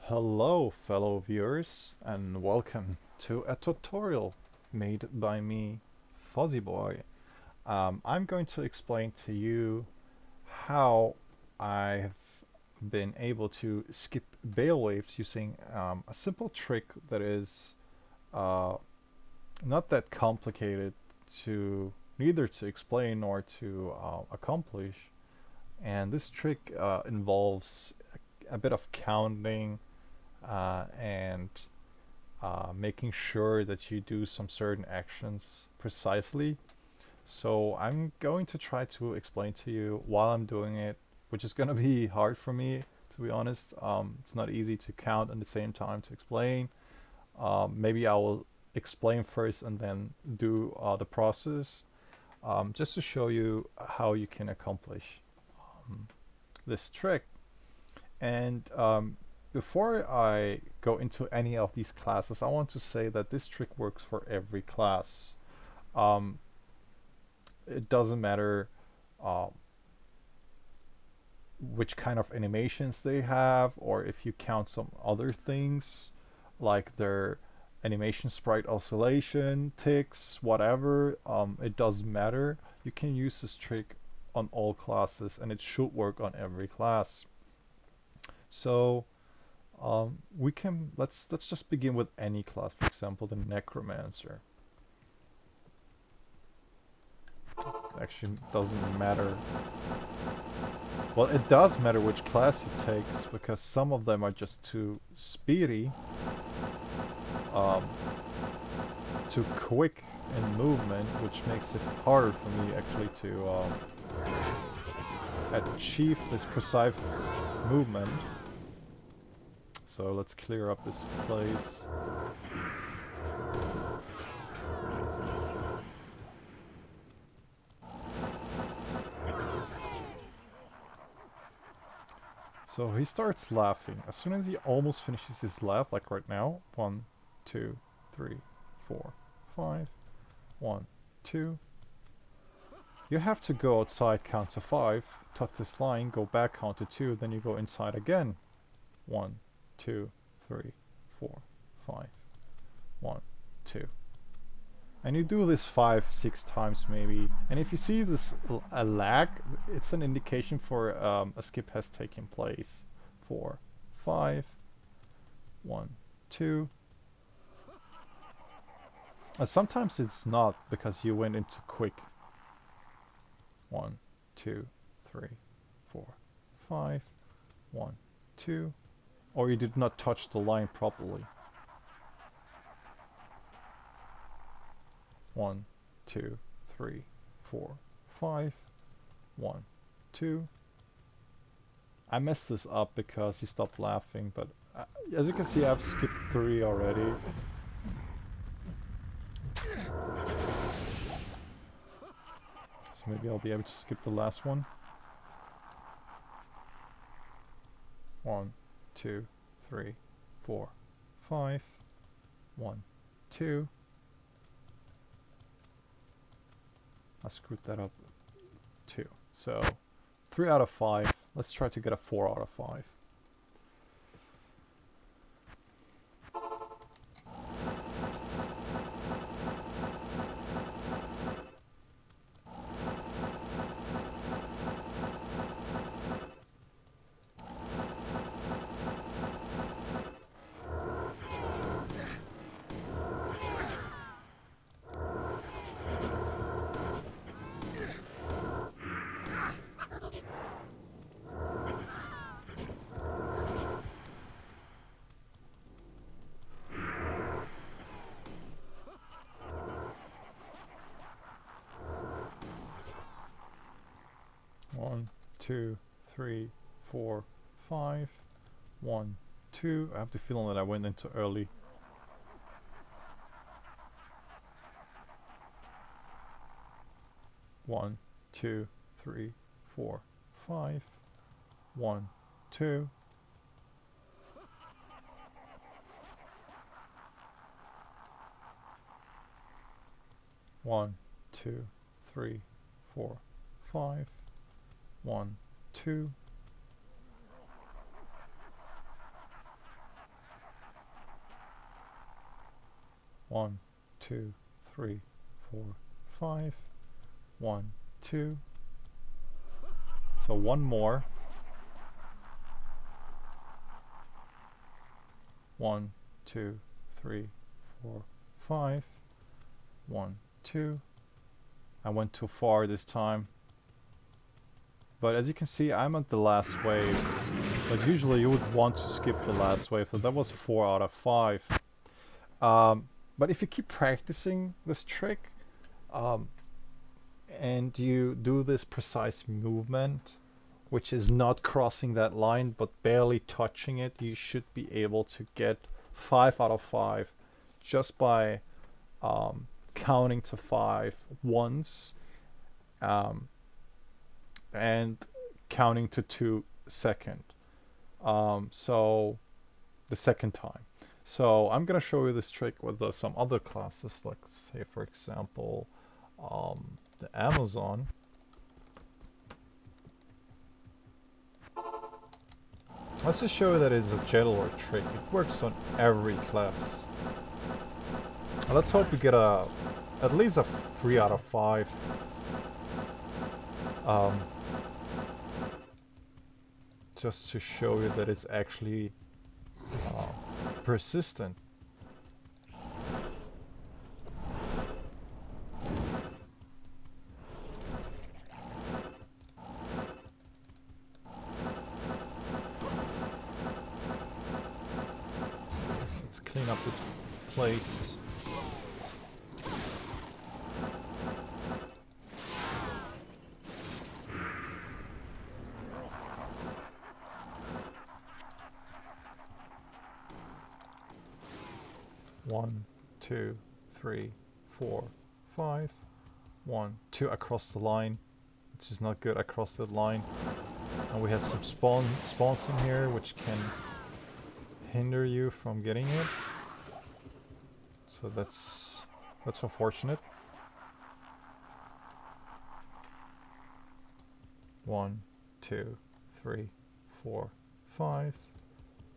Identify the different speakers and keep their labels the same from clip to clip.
Speaker 1: Hello fellow viewers and welcome to a tutorial made by me, Fuzzy Boy. I'm going to explain to you how I've been able to skip Baal waves using a simple trick that is uh, not that complicated to neither to explain nor to accomplish. And this trick involves a bit of counting and making sure that you do some certain actions precisely. So I'm going to try to explain to you while I'm doing it, which is going to be hard for me, to be honest. It's not easy to count at the same time to explain. Maybe I will explain first and then do the process, just to show you how you can accomplish this trick. And before I go into any of these classes, I want to say that this trick works for every class. Um, it doesn't matter uh, which kind of animations they have, or if you count some other things like their animation sprite oscillation, ticks, whatever. It doesn't matter. You can use this trick on all classes, and it should work on every class. So we can let's just begin with any class. For example, the necromancer. Actually, doesn't matter. Well, it does matter which class you take, because some of them are just too speedy, um, too quick in movement, which makes it harder for me actually to achieve this precise movement. So let's clear up this place. So he starts laughing. As soon as he almost finishes his laugh, like right now, 1, 2, 3, 4, 5, 1, 2. You have to go outside, count to 5, touch this line, go back, count to 2, then you go inside again. 1, 2, 3, 4, 5, 1, 2. And you do this 5, 6 times maybe. And if you see this a lag, it's an indication for a skip has taken place. 4, 5, 1, 2. And sometimes it's not because you went into quick. 1, 2, 3, 4, 5, 1, 2. Or you did not touch the line properly. 1, 2, 3, 4, 5, 1, 2. I messed this up because he stopped laughing, but as you can see, I've skipped 3 already. So maybe I'll be able to skip the last one. 1, 2, 3, 4, 5, 1, 2. I screwed that up too. So 3 out of 5. Let's try to get a 4 out of 5. One, 2, 3, 4, 5. 1, 2. I have the feeling that I went into early. One, 2, 3, 4, 5. 1, 2. One, 2, 3, 4, 5. 1, 2. 1, 2, 3, 4, 5. 1, 2. So one more. 1, 2, 3, 4, 5. 1, 2. I went too far this time. But as you can see, I'm at the last wave. But usually you would want to skip the last wave, so that was 4 out of 5. But if you keep practicing this trick, and you do this precise movement, which is not crossing that line but barely touching it, you should be able to get 5 out of 5 just by counting to 5 once and counting to 2 second. So the second time. So I'm gonna show you this trick with some other classes, like say for example the Amazon. Let's just show you that it's a general trick. It works on every class. Let's hope we get at least a 3 out of 5. Just to show you that it's actually persistent. Let's clean up this place. One, 2, 3, 4, 5. 1, 2 across the line, which is not good across the line. And we have some spawns in here which can hinder you from getting it. So that's unfortunate. 1, 2, 3, 4, 5.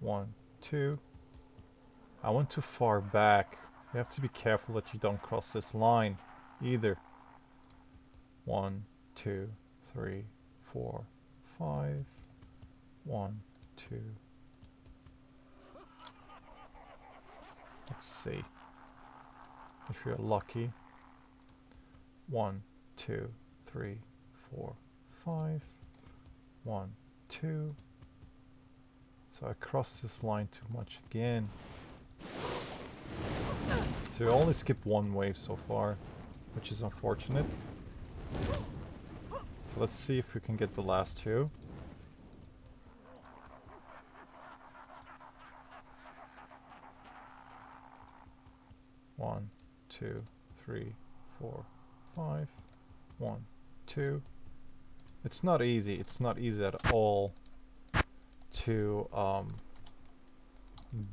Speaker 1: 1, 2. I went too far back. You have to be careful that you don't cross this line either. 1, 2, 3, 4, 5. 1, 2. Let's see if you're lucky. 1, 2, 3, 4, 5. 1, 2. So I crossed this line too much again. So we only skipped one wave so far, which is unfortunate. So let's see if we can get the last two. One, 2, 3, 4, 5. 1, 2. It's not easy. It's not easy at all to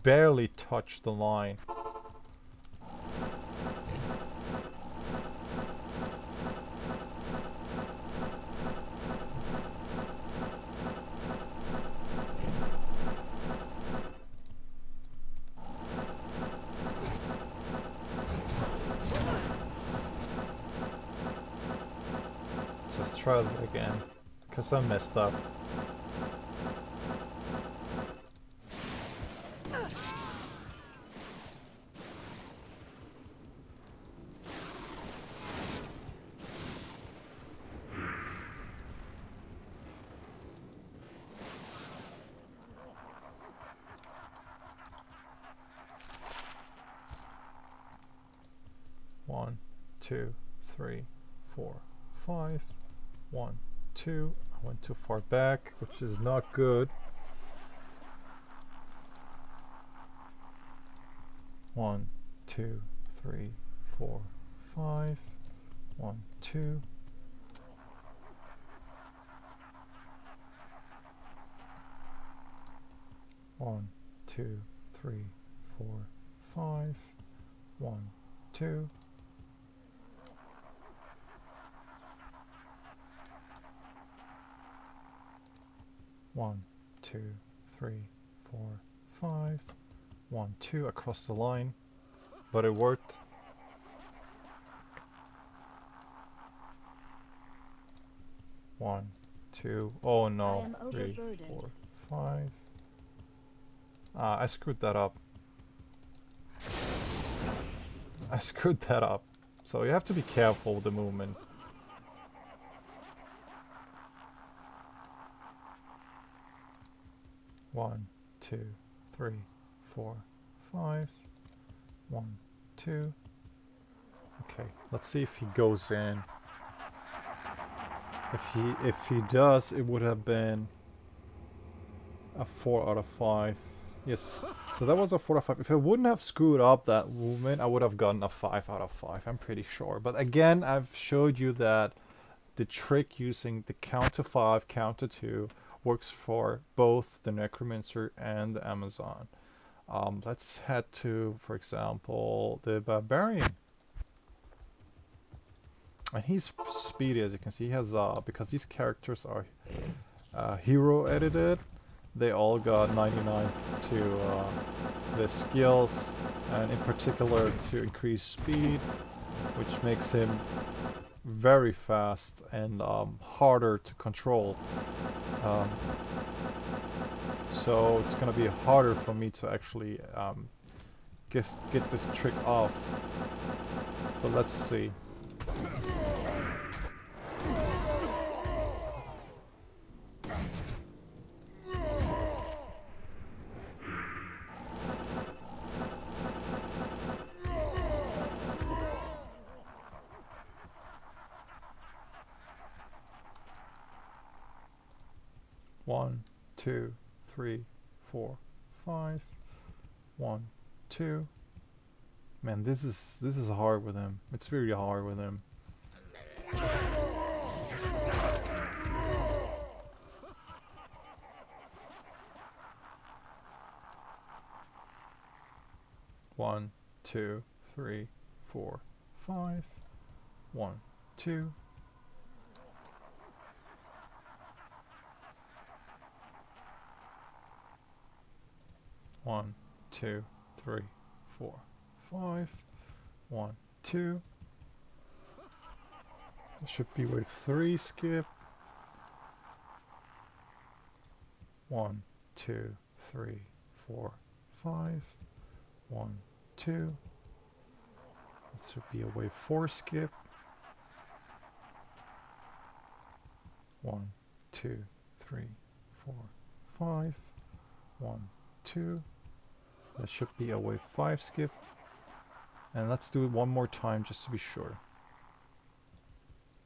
Speaker 1: barely touch the line. Let's try that again, because I messed up. One, 2, 3, 4, 5. 1, 2. I went too far back, which is not good. 1, 2, 3, 4, 5. 1, 2. One, 2, 3, 4, 5. 1, 2. 1, 2, 3, 4, 5. 1, 2 across the line. But it worked. One, two, oh no, 3, 4, 5. I screwed that up. I screwed that up. So you have to be careful with the movement. One, two, 3, 4, 5. 1, 2. Okay, let's see if he goes in. If he does, it would have been a 4 out of 5. Yes. So that was a 4 out of 5. If I wouldn't have screwed up that movement, I would have gotten a 5 out of 5. I'm pretty sure. But again, I've showed you that the trick using the count to 5, count to 2 works for both the Necromancer and the Amazon. Let's head to, for example, the Barbarian. And he's speedy, as you can see. He has, because these characters are hero edited, they all got 99 to the skills, and in particular to increase speed, which makes him very fast and harder to control. So it's gonna be harder for me to actually get this trick off. But let's see. One, 2, 3, 4, 5. 1, 2. Man, this is hard with him. It's very hard with him. One, 2, 3, 4, 5. 1, 2. One, 2, 3, 4, 5. 1, 2. It should be wave 3 skip. 1, 2, 3, 4, 5. 1, 2. This should be a wave 4 skip. 1, 2, 3, 4, 5. 1, 2. That should be a wave 5 skip. And let's do it one more time just to be sure.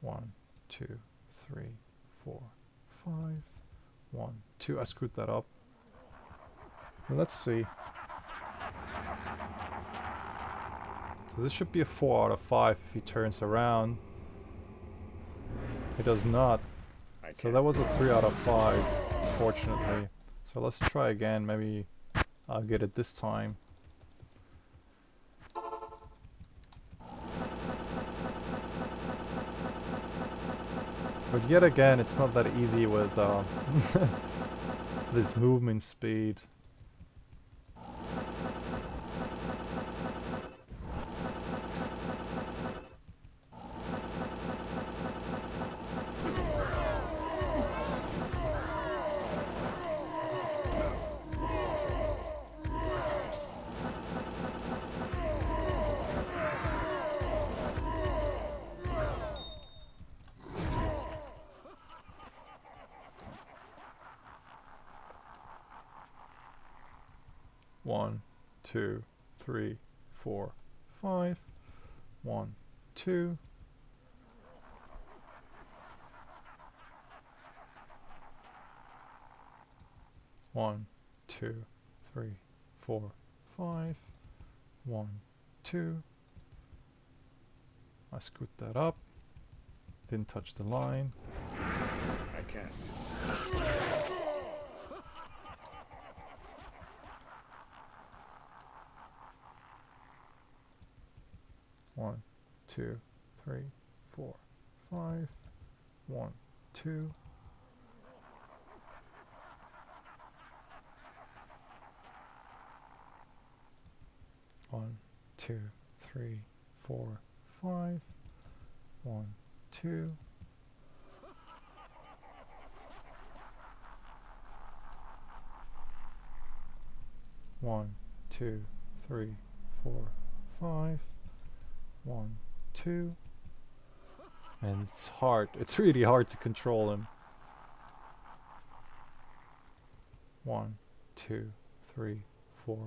Speaker 1: 1, 2, 3, 4, 5. 1, 2. I screwed that up. Well, let's see. So this should be a 4 out of 5 if he turns around. He does not. So that was a 3 out of 5, fortunately. So let's try again. Maybe I'll get it this time. But yet again, it's not that easy with this movement speed. One, 2, 3, 4, 5. 1, 2. One, 2, 3, 4, 5. 1, 2. I screwed that up. Didn't touch the line.
Speaker 2: I can't.
Speaker 1: 1, 2, 3, 4, 5. 1, 2. One, 2, 3, 4, 5. 1, 2. One, 2, 3, 4, 5. 1, 2. And it's hard. It's really hard to control him. 1, 2, 3, 4,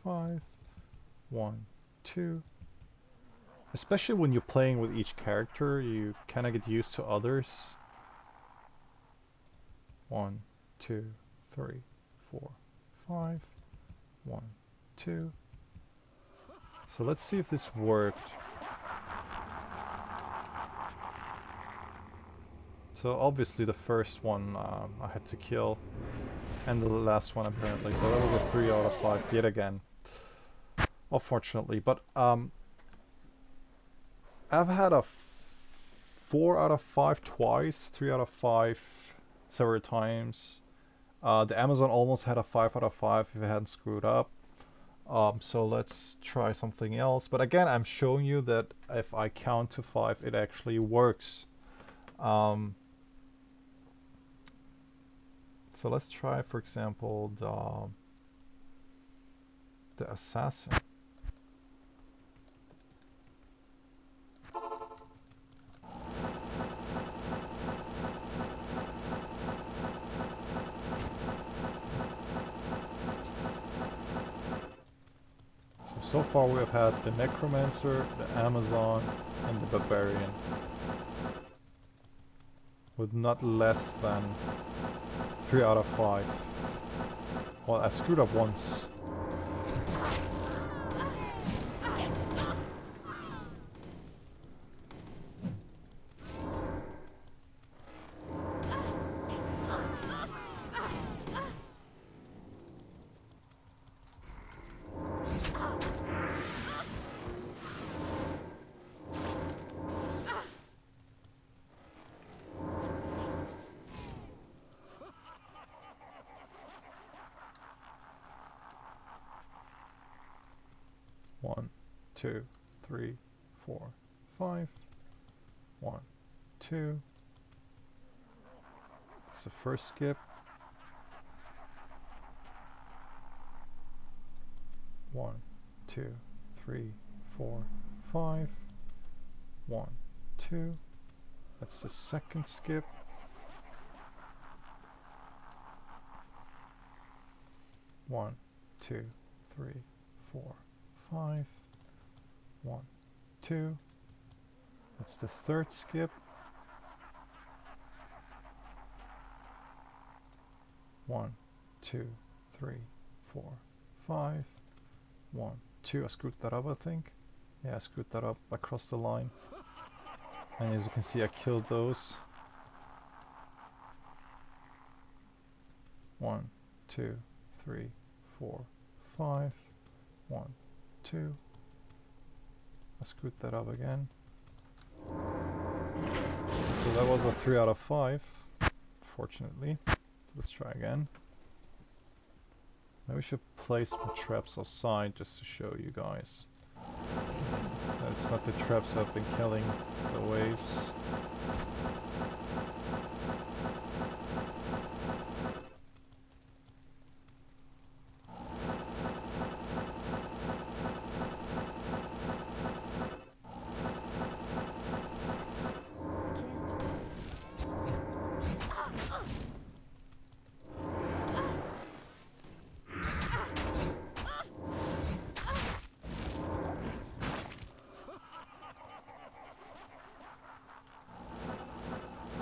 Speaker 1: 5. 1, 2. Especially when you're playing with each character, you kind of get used to others. 1, 2, 3, 4, 5. 1, 2. So let's see if this worked. So obviously the first one I had to kill, and the last one apparently. So that was a 3 out of 5 yet again, unfortunately. But I've had a 4 out of 5 twice, 3 out of 5 several times. The Amazon almost had a 5 out of 5 if it hadn't screwed up. So let's try something else. But again, I'm showing you that if I count to 5, it actually works. So let's try, for example, the assassin. So far we have had the necromancer, the Amazon, and the barbarian, with not less than 3 out of 5. Well, I screwed up once. One, 2, 3, 4, 5. 1, 2. It's the first skip. 1, 2, 3, 4, 5. 1, 2. That's the second skip. 1, 2, 3, 4, 5. 1, 2. That's the third skip. 1, 2, 3, 4, 5. 1, 2. I screwed that up, I think. Yeah, I screwed that up. I crossed the line. And as you can see, I killed those. 1, 2, 3, 4, 5. 1, 2. I screwed that up again. So that was a 3 out of 5, fortunately. Let's try again. Maybe we should place my traps outside just to show you guys that it's not the traps that have been killing the waves.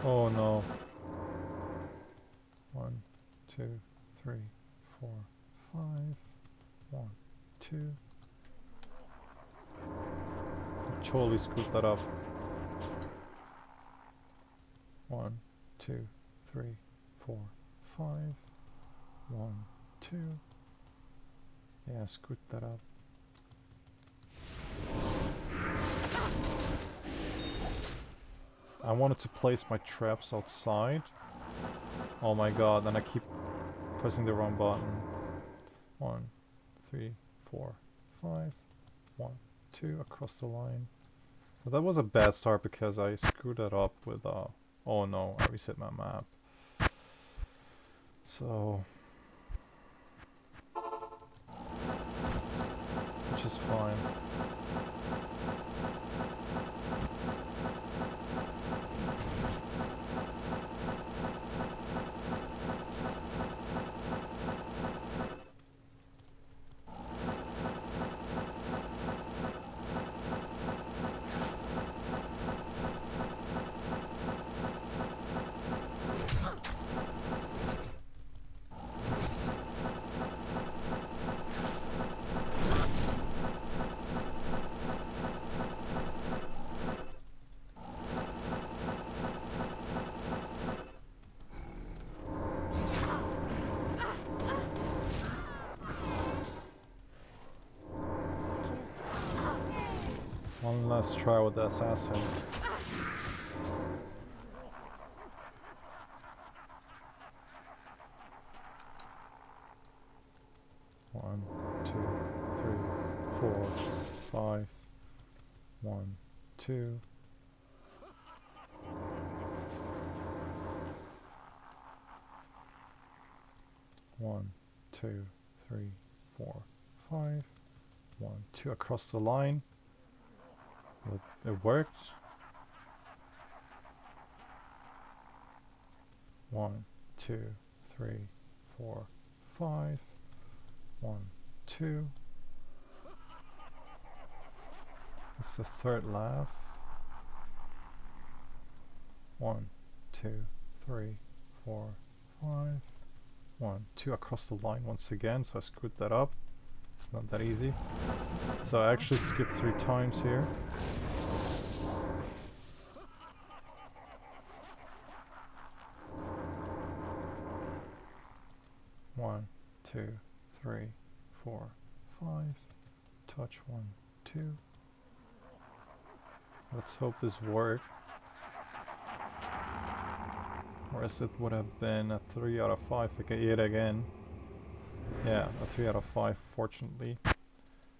Speaker 1: Oh no. 1, 2, 3, 4, 5. 1, 2. I totally screwed that up. 1, 2, 3, 4, 5. 1, 2. Yeah, I screwed that up. I wanted to place my traps outside. Oh my god, and I keep pressing the wrong button. 1, 3, 4, 5. 1, 2 across the line. So that was a bad start because I screwed that up with oh no, I reset my map. So which is fine. One last try with the assassin. One, two, three, 4, 5. 1, 2. One, 2, 3, 4, 5. 1, 2 across the line. It worked. 1, 2, 3, 4, 5. 1, 2. It's the third laugh. 1, 2, 3, 4, 5. 1, 2 across the line once again, so I screwed that up. It's not that easy. So I actually skipped 3 times here. One, 2, 3, 4, 5. Touch 1, 2. Let's hope this works. Or else it would have been a 3 out of 5 yet again. Yeah, a 3 out of 5, fortunately.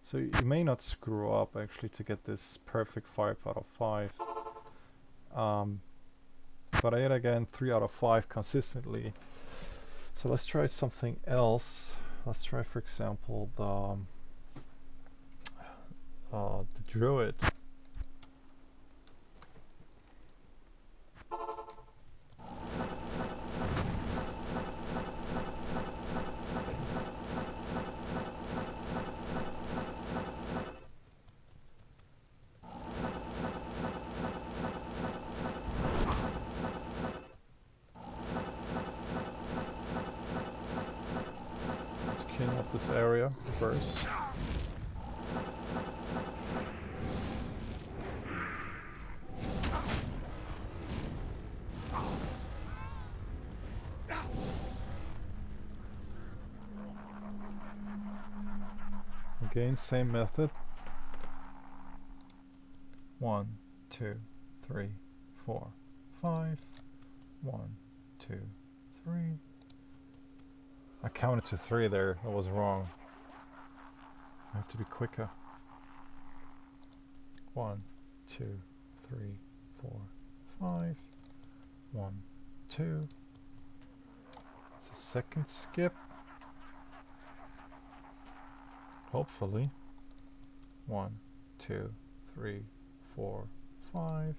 Speaker 1: So you may not screw up actually to get this perfect 5 out of 5. But yet again, 3 out of 5 consistently. So let's try something else. Let's try, for example, the druid. Let's clean up this area first. Again, same method. 1, 2, 3, 4, 5. 1, 2, 3. I counted to 3 there. I was wrong. I have to be quicker. 1, 2, 3, 4, 5. 1, 2. It's a second skip. Hopefully. 1, 2, 3, 4, 5.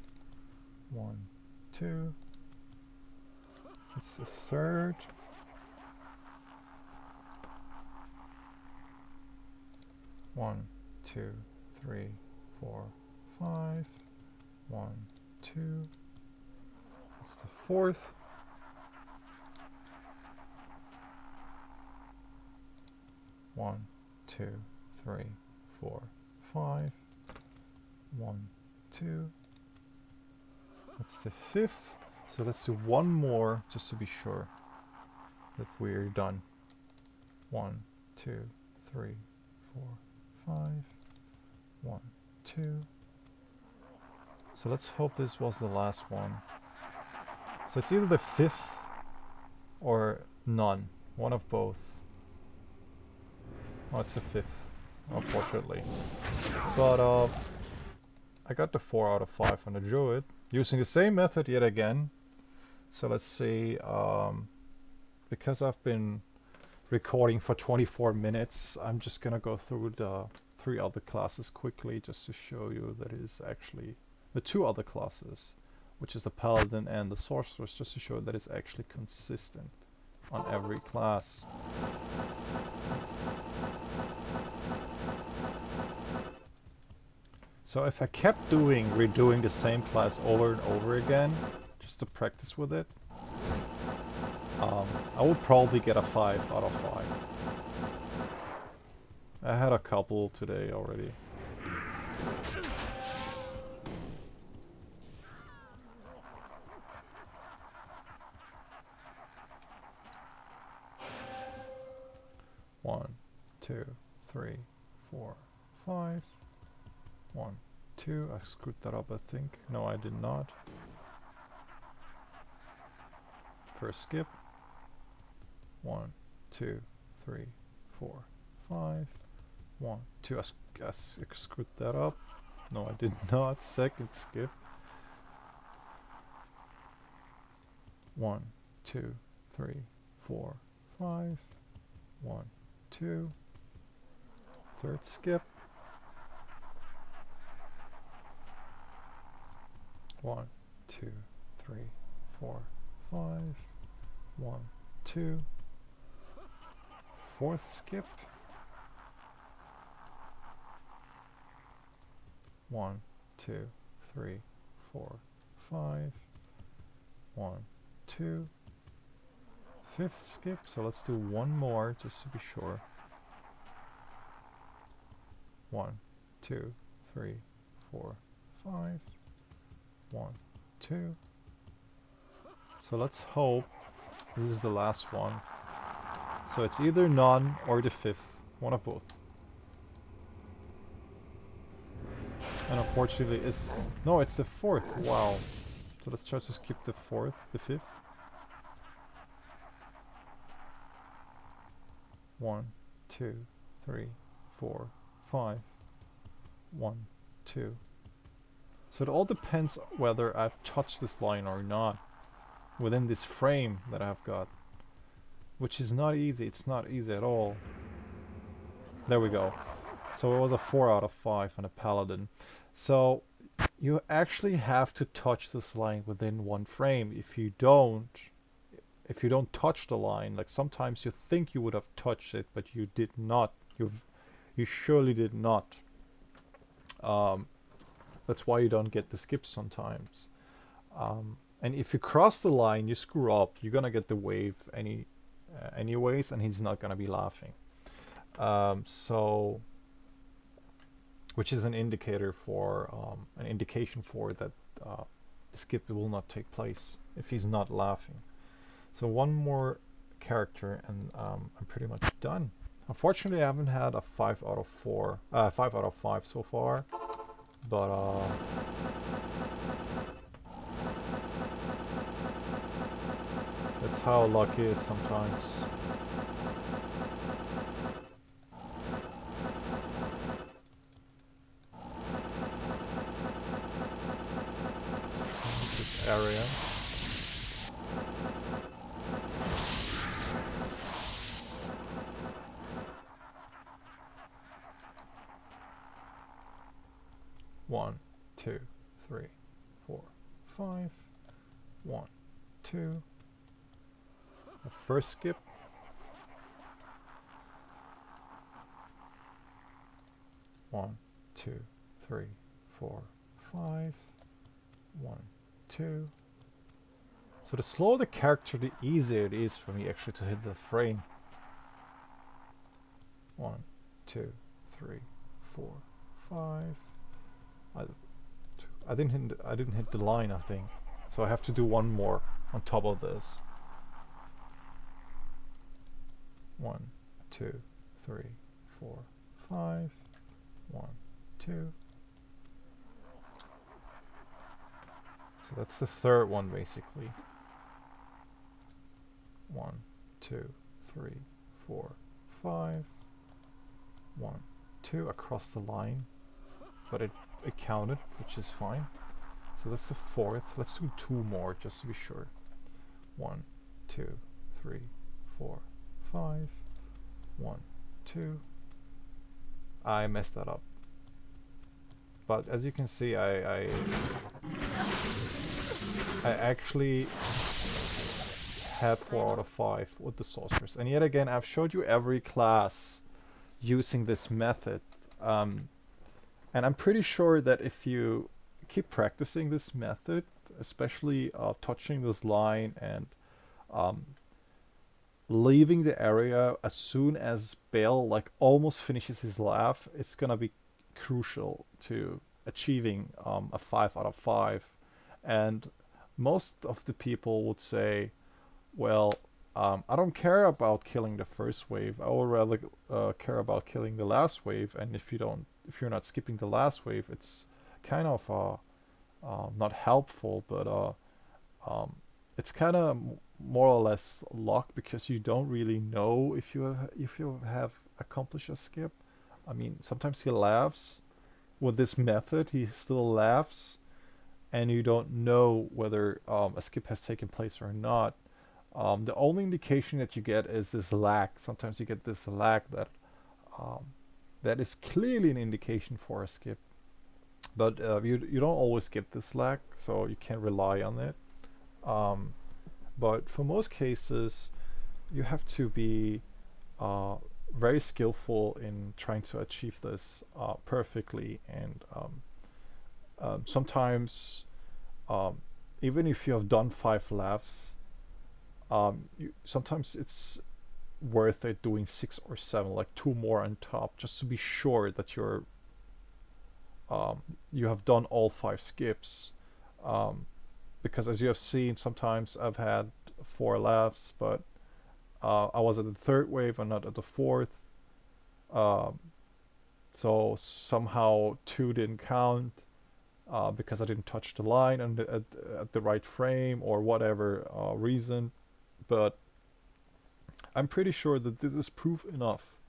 Speaker 1: 1, 2. It's the third. 1, 2, 3, 4, 5. 1, 2. It's the fourth. 1, 2, 3, 4, 5. 1, 2. That's the fifth. So let's do one more just to be sure that we're done. 1, 2, 3, 4, 5. 1, 2. So let's hope this was the last one. So it's either the fifth or none. One of both. Oh, it's the fifth. unfortunately. But I got the 4 out of 5 on the druid, using the same method yet again. So let's see, because I've been recording for 24 minutes, I'm just gonna go through the 3 other classes quickly just to show you that it is actually the 2 other classes, which is the paladin and the sorceress, just to show that it's actually consistent on every class. So if I kept redoing the same class over and over again, just to practice with it, I would probably get a 5 out of 5. I had a couple today already. One, 2, 3, 4, 5. 1, 2. I screwed that up, I think. No, I did not. First skip. 1, 2, 3, 4, 5. 1, 2. I screwed that up. No, I did not. Second skip. 1, 2, 3, 4, 5. 1, 2. Third skip. 1, 2, 3, 4, 5. 1, 2. Fourth skip. 1, 2, 3, 4, 5. 1, 2. Fifth skip, so let's do one more just to be sure. 1, 2, 3, 4, 5. 1, 2. So let's hope this is the last one. So it's either none or the 5th, one of both. And unfortunately it's... no, it's the 4th, wow. So let's try to skip the 4th, the 5th. 1, 2, 3, 4, 5. 1, 2. So it all depends whether I've touched this line or not within this frame that I've got. Which is not easy, it's not easy at all. There we go. So it was a 4 out of 5 on a paladin. So you actually have to touch this line within one frame. If you don't touch the line, like sometimes you think you would have touched it, but you did not. You surely did not. That's why you don't get the skips sometimes. And if you cross the line, you screw up. You're gonna get the wave anyways, and he's not gonna be laughing. So, which is an indicator for an indication for that the skip will not take place if he's not laughing. So one more character, and I'm pretty much done. Unfortunately, I haven't had a 5 out of 4, 5 out of 5 so far, but that's how luck is sometimes. Let's paint this area. One, 2, 3, 4, 5. 1, 2. The first skip. 1, 2, 3, 4, 5. 1, 2. So the slower the character, the easier it is for me actually to hit the frame. 1, 2, 3, 4, 5. I didn't hit the line, I think. So I have to do one more on top of this. 1, 2, 3, 4, 5. 1, 2. So that's the third one basically. 1, 2, 3, 4, 5. 1, 2 across the line, but it counted, which is fine. So that's the 4th. Let's do 2 more just to be sure. 1, 2, 3, 4, 5. 1, 2. I messed that up. But as you can see, I actually had 4 out of 5 with the sorcerers. And yet again, I've showed you every class using this method. And I'm pretty sure that if you keep practicing this method, especially touching this line and leaving the area as soon as Baal like almost finishes his laugh, it's gonna be crucial to achieving a 5 out of 5. And most of the people would say, well, I don't care about killing the first wave. I would rather care about killing the last wave. And if you're not skipping the last wave, it's kind of not helpful, but it's kind of more or less luck, because you don't really know if you have accomplished a skip. I mean, sometimes he laughs with this method. He still laughs, and you don't know whether a skip has taken place or not. The only indication that you get is this lag. Sometimes you get this lag that is clearly an indication for a skip, but you don't always get this lag, so you can't rely on it. But for most cases, you have to be very skillful in trying to achieve this perfectly, and sometimes even if you have done 5 laughs, sometimes it's worth it doing 6 or 7, like 2 more on top, just to be sure that you have done all 5 skips. Because as you have seen, sometimes I've had 4 laughs, but I was at the 3rd wave and not at the 4th. So somehow 2 didn't count because I didn't touch the line and at the right frame or whatever reason. But I'm pretty sure that this is proof enough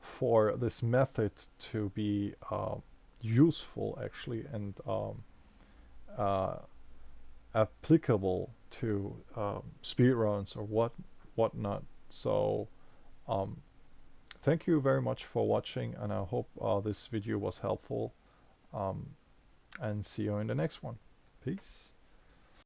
Speaker 1: for this method to be useful, actually, and applicable to speedruns or whatnot. So thank you very much for watching, and I hope this video was helpful, and see you in the next one. Peace.